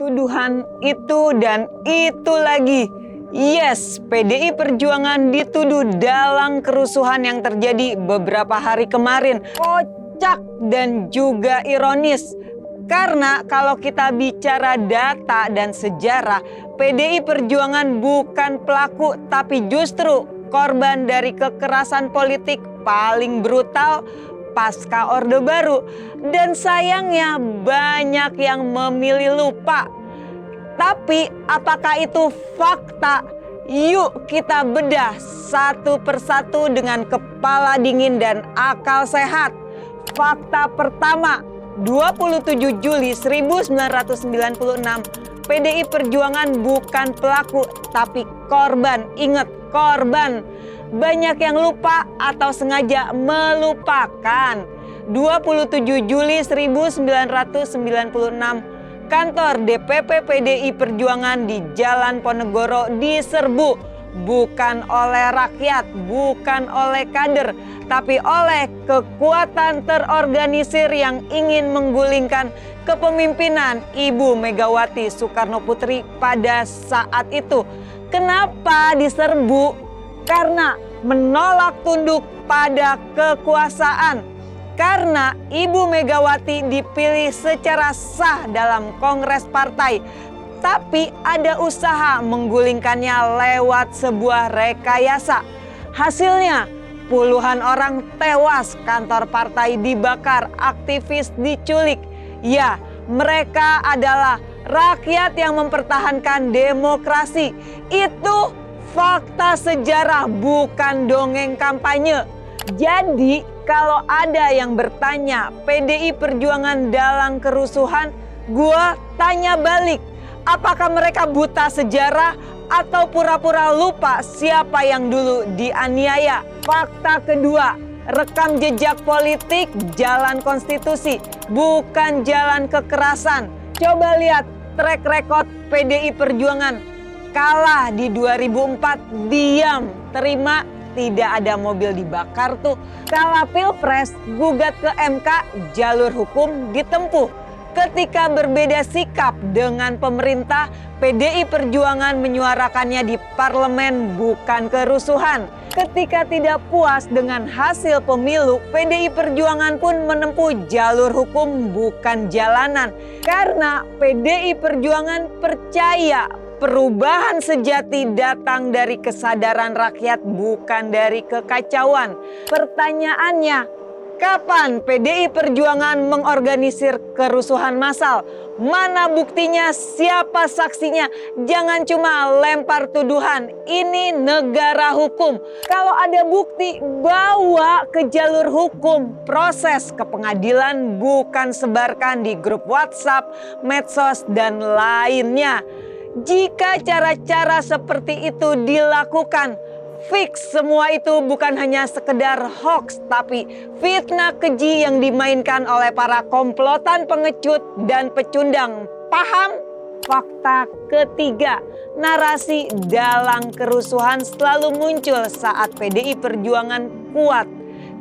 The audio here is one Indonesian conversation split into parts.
Tuduhan itu dan itu lagi. Yes, PDI Perjuangan dituduh dalang kerusuhan yang terjadi beberapa hari kemarin. Kocak dan juga ironis. Karena kalau kita bicara data dan sejarah, PDI Perjuangan bukan pelaku tapi justru korban dari kekerasan politik paling brutal pasca Orde Baru. Dan sayangnya banyak yang memilih lupa. Tapi apakah itu fakta? Yuk kita bedah satu persatu dengan kepala dingin dan akal sehat. Fakta pertama, 27 Juli 1996, PDI Perjuangan bukan pelaku tapi korban. Ingat, korban. Banyak yang lupa atau sengaja melupakan. 27 Juli 1996, kantor DPP PDI Perjuangan di Jalan Ponegoro diserbu bukan oleh rakyat, bukan oleh kader, tapi oleh kekuatan terorganisir yang ingin menggulingkan kepemimpinan Ibu Megawati Soekarno Putri pada saat itu. Kenapa diserbu? Karena menolak tunduk pada kekuasaan. Karena Ibu Megawati dipilih secara sah dalam Kongres Partai, tapi ada usaha menggulingkannya lewat sebuah rekayasa. Hasilnya puluhan orang tewas, kantor partai dibakar, aktivis diculik. Ya, mereka adalah rakyat yang mempertahankan demokrasi. Itu fakta sejarah, bukan dongeng kampanye. Jadi kalau ada yang bertanya PDI Perjuangan dalang kerusuhan, gua tanya balik. Apakah mereka buta sejarah atau pura-pura lupa siapa yang dulu dianiaya? Fakta kedua, rekam jejak politik jalan konstitusi, bukan jalan kekerasan. Coba lihat track record PDI Perjuangan. Kalah di 2004, diam, terima. Tidak ada mobil dibakar tuh. Kalah pilpres, gugat ke MK, jalur hukum ditempuh. Ketika berbeda sikap dengan pemerintah, PDI Perjuangan menyuarakannya di parlemen, bukan kerusuhan. Ketika tidak puas dengan hasil pemilu, PDI Perjuangan pun menempuh jalur hukum, bukan jalanan. Karena PDI Perjuangan percaya perubahan sejati datang dari kesadaran rakyat, bukan dari kekacauan. Pertanyaannya, kapan PDI Perjuangan mengorganisir kerusuhan massal? Mana buktinya? Siapa saksinya? Jangan cuma lempar tuduhan. Ini negara hukum. Kalau ada bukti, bawa ke jalur hukum. Proses ke pengadilan, bukan sebarkan di grup WhatsApp, medsos, dan lainnya. Jika cara-cara seperti itu dilakukan, fix semua itu bukan hanya sekedar hoax, tapi fitnah keji yang dimainkan oleh para komplotan pengecut dan pecundang. Paham? Fakta ketiga, narasi dalang kerusuhan selalu muncul saat PDI Perjuangan kuat.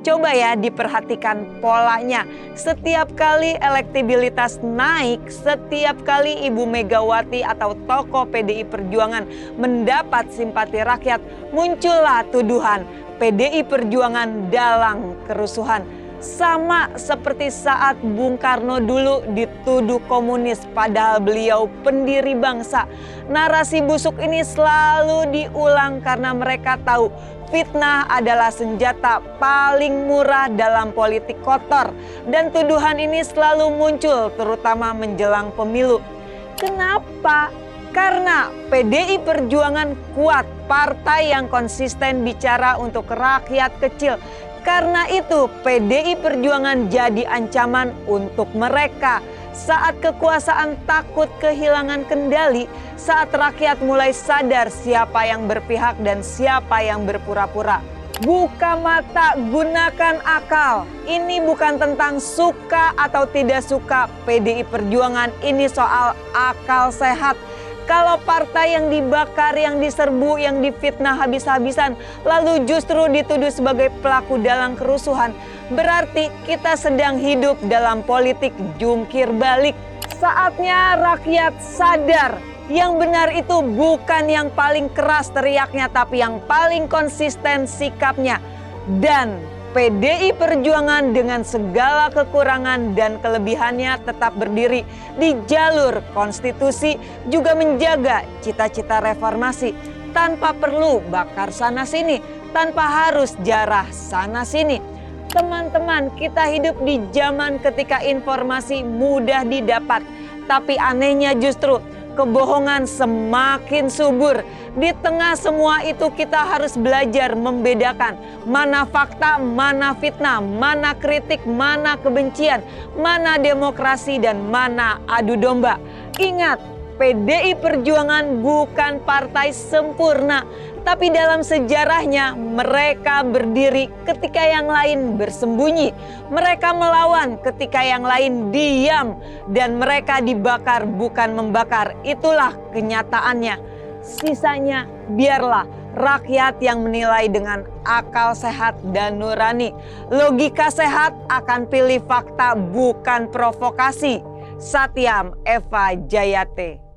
Coba ya diperhatikan polanya. Setiap kali elektibilitas naik, setiap kali Ibu Megawati atau tokoh PDI Perjuangan mendapat simpati rakyat, muncullah tuduhan PDI Perjuangan dalang kerusuhan. Sama seperti saat Bung Karno dulu dituduh komunis padahal beliau pendiri bangsa. Narasi busuk ini selalu diulang karena mereka tahu fitnah adalah senjata paling murah dalam politik kotor. Dan tuduhan ini selalu muncul terutama menjelang pemilu. Kenapa? Karena PDI Perjuangan kuat, partai yang konsisten bicara untuk rakyat kecil. Karena itu PDI Perjuangan jadi ancaman untuk mereka. Saat kekuasaan takut kehilangan kendali, saat rakyat mulai sadar siapa yang berpihak dan siapa yang berpura-pura. Buka mata, gunakan akal. Ini bukan tentang suka atau tidak suka PDI Perjuangan, ini soal akal sehat. Kalau partai yang dibakar, yang diserbu, yang difitnah habis-habisan, lalu justru dituduh sebagai pelaku dalang kerusuhan, berarti kita sedang hidup dalam politik jungkir balik. Saatnya rakyat sadar, yang benar itu bukan yang paling keras teriaknya, tapi yang paling konsisten sikapnya. Dan PDI Perjuangan dengan segala kekurangan dan kelebihannya tetap berdiri di jalur konstitusi, juga menjaga cita-cita reformasi tanpa perlu bakar sana sini, tanpa harus jarah sana sini. Teman-teman, kita hidup di zaman ketika informasi mudah didapat, tapi anehnya justru kebohongan semakin subur. Di tengah semua itu kita harus belajar membedakan mana fakta, mana fitnah, mana kritik, mana kebencian, mana demokrasi, dan mana adu domba. Ingat, PDI Perjuangan bukan partai sempurna, tapi dalam sejarahnya mereka berdiri ketika yang lain bersembunyi. Mereka melawan ketika yang lain diam, dan mereka dibakar bukan membakar. Itulah kenyataannya. Sisanya biarlah rakyat yang menilai dengan akal sehat dan nurani. Logika sehat akan pilih fakta bukan provokasi. Satyam Eva Jayate.